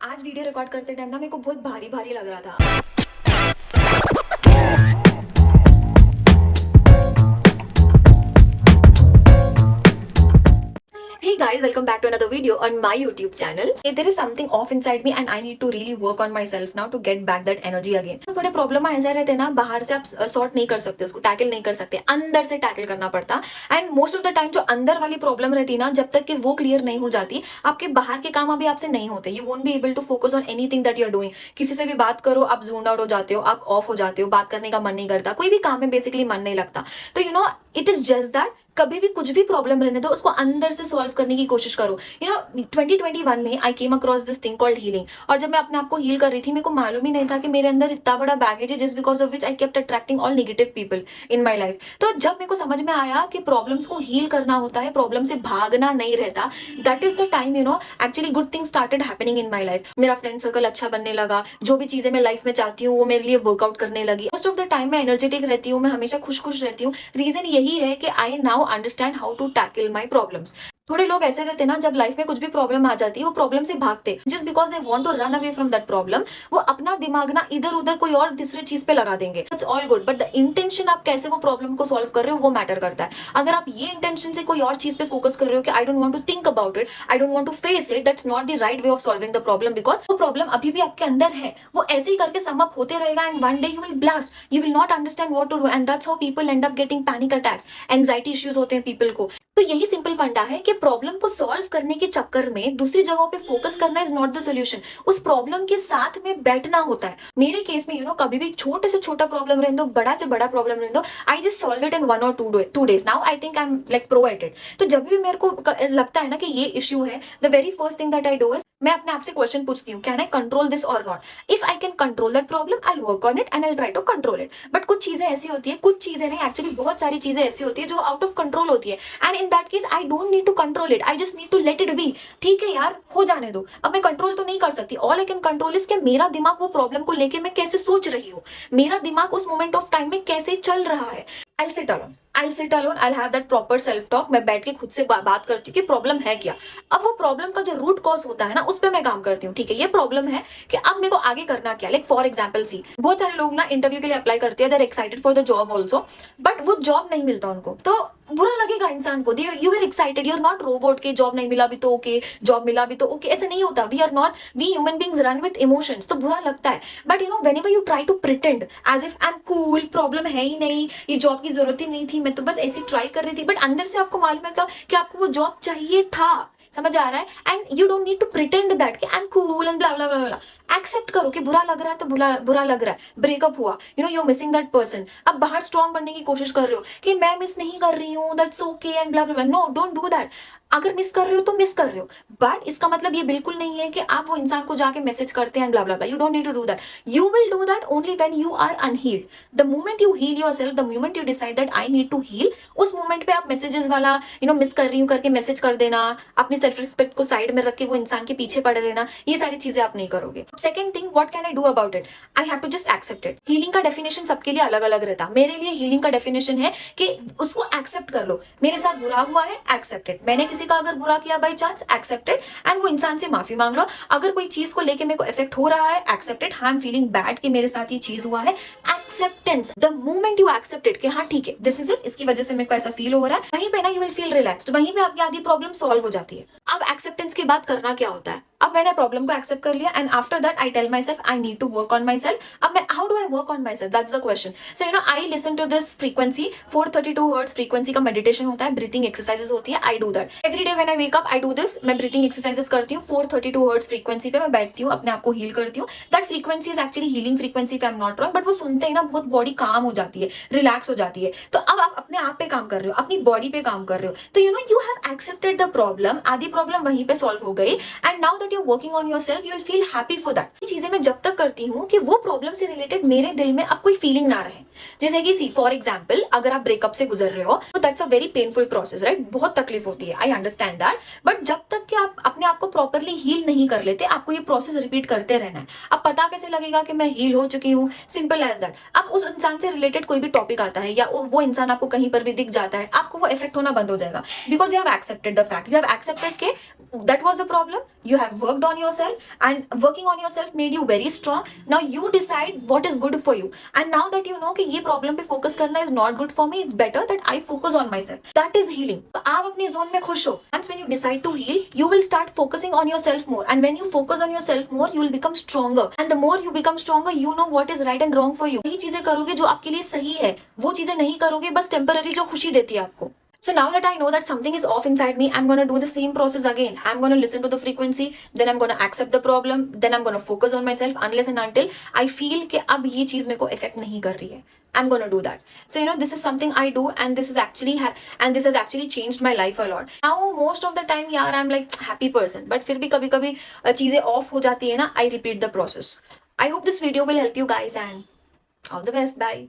आज video record करते time ना मेरे को बहुत भारी भारी लग रहा था। Hey guys, welcome back to another video on my YouTube channel. There is something off inside me and I need to really work on myself now to get back that energy again. तो थोड़े problem ऐसे रहते हैं ना, बाहर से आप sort नहीं कर सकते, उसको टैकल नहीं कर सकते, अंदर से टैकल करना पड़ता। And most of the time जो अंदर वाली प्रॉब्लम रहती है ना, जब तक कि वो क्लियर नहीं हो जाती, आपके बाहर के काम अभी आपसे नहीं होते। You won't be able to focus on anything that you are doing. किसी से भी बात करो, आप जून आउट हो जाते हो, आप ऑफ हो जाते हो, बात करने का मन नहीं करता, कोई भी काम में बेसिकली मन नहीं लगता। तो you no it is just that कभी भी कुछ भी प्रॉब्लम रहने दो, उसको अंदर से सॉल्व करने की कोशिश करो। यू नो 2021 में I came across this thing called healing. और जब मैं अपने आप को हील कर रही थी, मेरे को मालूम ही नहीं था कि मेरे अंदर इतना बड़ा बैगेज है, जिस because of which I kept attracting all negative people in my life. तो जब मेरे को समझ में आया कि प्रॉब्लम्स को हील करना होता है, प्रॉब्लम से भागना नहीं रहता, that is the time you know actually good thing started happening in my life. मेरा फ्रेंड सर्कल अच्छा बनने लगा, जो भी चीजें मैं लाइफ में चाहती हूँ वो मेरे लिए वर्कआउट करने लगी। मोस्ट ऑफ द टाइम मैं एनर्जेटिक रहती हूँ, मैं हमेशा खुश खुश रहती हूँ। रीजन यही है कि I now understand how to tackle my problems. थोड़े लोग ऐसे रहते हैं ना, जब लाइफ में कुछ भी प्रॉब्लम आ जाती है, वो प्रॉब्लम से भागते, just because they want to run away from that problem. वो अपना दिमाग ना इधर उधर कोई और दूसरी चीज पे लगा देंगे। It's all good, but the intention आप कैसे वो प्रॉब्लम को सॉल्व कर रहे हो वो मैटर करता है। अगर आप ये इंटेंशन से कोई और चीज पे फोकस कर रहे हो कि I don't want to think about it, I don't want to face it, that's not the right way of solving the problem, because वो प्रॉब्लम अभी भी आपके अंदर है, वो ऐसे ही करके सम अप होते रहेगा and one day you will blast, you will not understand what to do and that's how people end up getting panic attacks, anxiety issues होते हैं पीपल को। तो यही सिंपल फंडा है कि प्रॉब्लम को सॉल्व करने के चक्कर में दूसरी जगहों पे फोकस करना इज नॉट द सोल्यूशन। उस प्रॉब्लम के साथ में बैठना होता है। मेरे केस में यू नो कभी भी छोटे से छोटा प्रॉब्लम रहने दो, बड़ा से बड़ा प्रॉब्लम रहने दो, I just solve it in 1 or 2 days। Now I think I am like pro at it. तो जब भी मेरे को लगता है ना कि ये इश्यू है, the very first thing that I do is मैं अपने आप से क्वेश्चन पूछती हूँ, कैन आई कंट्रोल दिस और not. If I can control that problem I work on it and I try to control it. But कुछ चीजें ऐसी होती है, कुछ चीजें नहीं एक्चुअली बहुत सारी चीजें ऐसी होती है जो आउट ऑफ कंट्रोल होती है, and in that case I don't need to control it, I just need to let it be. ठीक है यार, हो जाने दो, अब मैं कंट्रोल तो नहीं कर सकती। All I can control is कि मेरा दिमाग वो प्रॉब्लम को लेके मैं कैसे सोच रही हूँ, मेरा दिमाग उस मोमेंट ऑफ टाइम में कैसे चल रहा है। I'll sit alone. I'll sit alone. I'll have that proper self talk. मैं बैठ के खुद से बात करती हूँ कि प्रॉब्लम है क्या। अब वो प्रॉब्लम का जो रूट कॉज होता है ना, उस पर मैं काम करती हूँ। ठीक है, ये प्रॉब्लम है कि अब मेरे को आगे करना क्या। लाइक फॉर एग्जाम्पल सी, बहुत सारे लोग ना इंटरव्यू के लिए अप्लाई करते हैं, they are excited for the job also, but वो जॉब नहीं मिलता उनको, तो बुरा लगेगा इंसान को। You are excited, you are not robot के जॉब नहीं मिला भी तो ओके, जॉब मिला भी तो ओके, ऐसा नहीं होता। We are not, we human beings run with emotions, तो बुरा लगता है। But you know whenever you try to pretend as if I am cool, problem है ही नहीं, ये जॉब की जरूरत ही नहीं थी, मैं तो बस ऐसे ट्राई कर रही थी, बट अंदर से आपको मालूम है कि आपको वो जॉब चाहिए था। समझ आ रहा है? And you don't need to pretend that कि I am cool and blah blah blah blah. Accept करो कि बुरा लग रहा है तो बुरा लग रहा है, ब्रेकअप हुआ, you know you are missing that person. अब बाहर स्ट्रॉन्ग बनने की कोशिश कर रहे हो कि मैं मिस नहीं कर रही हूँ, that's okay and blah blah blah. No, don't do that. अगर मिस कर रहे हो तो मिस कर रहे हो, बट इसका मतलब ये बिल्कुल नहीं है कि आप वो इंसान को जाके मैसेज करते हैं blah blah blah. You don't need to do that. You will do that only when you are unhealed. The moment you heal yourself, the moment you decide that I need to heal, उस moment पे आप messages वाला you know miss कर रही हूँ करके message कर देना, अपनी सेल्फ रिस्पेक्ट को साइड में रख के वो इंसान के पीछे पड़े रहना, ये सारी चीजें आप नहीं करोगे। Second thing, what can I do about it? I have to just accept it. Healing का डेफिनेशन सबके लिए अलग अलग रहता है। मेरे लिए हीलिंग का डेफिनेशन है कि उसको एक्सेप्ट कर लो। मेरे साथ बुरा हुआ है, एक्सेप्ट इट। मैंने किसी का अगर बुरा किया by chance, accept it and वो इंसान से माफी मांग लो। अगर कोई चीज को लेके मेरे को इफेक्ट हो रहा है, accept it. I am feeling bad कि मेरे साथ ये चीज हुआ है, acceptance. The moment you accept it कि हाँ ठीक है, दिस इज इट, इसकी वजह से मेरे को ऐसा फील हो रहा है, वहीं पे ना यू विल फील रिलैक्स्ड, वहीं पे आपकी आधी प्रॉब्लम सॉल्व हो जाती है। अब एक्सेप्टेंस के बाद करना क्या होता है? अब मैंने प्रॉब्लम को एक्सेप्ट कर लिया and after that I tell myself I need to work on myself. अब मैं how do I work on myself, that's the question. So you know I listen to this frequency, 432 hertz frequency का meditation होता है, breathing exercises होती है। I do that every day when I wake up, I do this. मैं breathing exercises करती हूँ, 432 hertz frequency पे मैं बैठती हूँ, अपने आप को हील करती हूँ। That frequency is actually healing frequency, पे I am not wrong, but वो सुनते ही ना बहुत बॉडी काम हो जाती है, रिलैक्स हो जाती है। तो अब आप अपने आप पे काम कर रहे हो, अपनी बॉडी पे काम कर रहे हो, तो you know you have accepted the problem, आधी प्रॉब्लम वहीं पे सॉल्व हो गई and now that you are working on yourself, you will feel happy for that. ये चीजें मैं जब तक करती हूँ कि वो प्रॉब्लम से रिलेटेड मेरे दिल में अब कोई फीलिंग ना रहे। जैसे कि सी फॉर एग्जाम्पल, अगर आप ब्रेकअप से गुजर रहे हो तो that's a very painful process, right? बहुत तकलीफ होती है, आई अंडरस्टैंड दैट, बट जब तक कि आप अपने आप को प्रॉपरली हील नहीं कर लेते, आपको ये प्रोसेस रिपीट करते रहना है। अब पता कैसे लगेगा कि मैं हील हो चुकी हूँ? Simple as that. अब उस इंसान से रिलेटेड कोई भी टॉपिक आता है या वो इंसान आपको कहीं पर भी दिख जाता है, आपको वो इफेक्ट होना बंद हो जाएगा, because you have accepted the fact, you have accepted के that was the problem, you have worked on yourself, and working on yourself made you very strong. Now you decide what is good for you, and now that you know कि ये problem पे focus करना is not good for me, it's better that I focus on myself. That is healing. तो आप अपनी zone में खुश हो. Once when you decide to heal, you will start focusing on yourself more, and when you focus on yourself more, you will become stronger, and the more you become stronger, you know what is right and wrong for you. वही चीजें करोगे जो आपके लिए सही है, वो चीजें नहीं करोगे बस temporary जो खुशी देती है आपको. So now that I know that something is off inside me, I'm going to do the same process again. I'm going to listen to the frequency, then I'm going to accept the problem, then I'm going to focus on myself unless and until I feel कि अब ये चीज मेरे को affect नहीं कर रही है. I'm going to do that. So this is something I do, and this is actually this has actually changed my life a lot. Now most of the time यार I'm like happy person, but फिर भी कभी-कभी चीजें off हो जाती है ना, I repeat the process. I hope this video will help you guys, and all the best. Bye.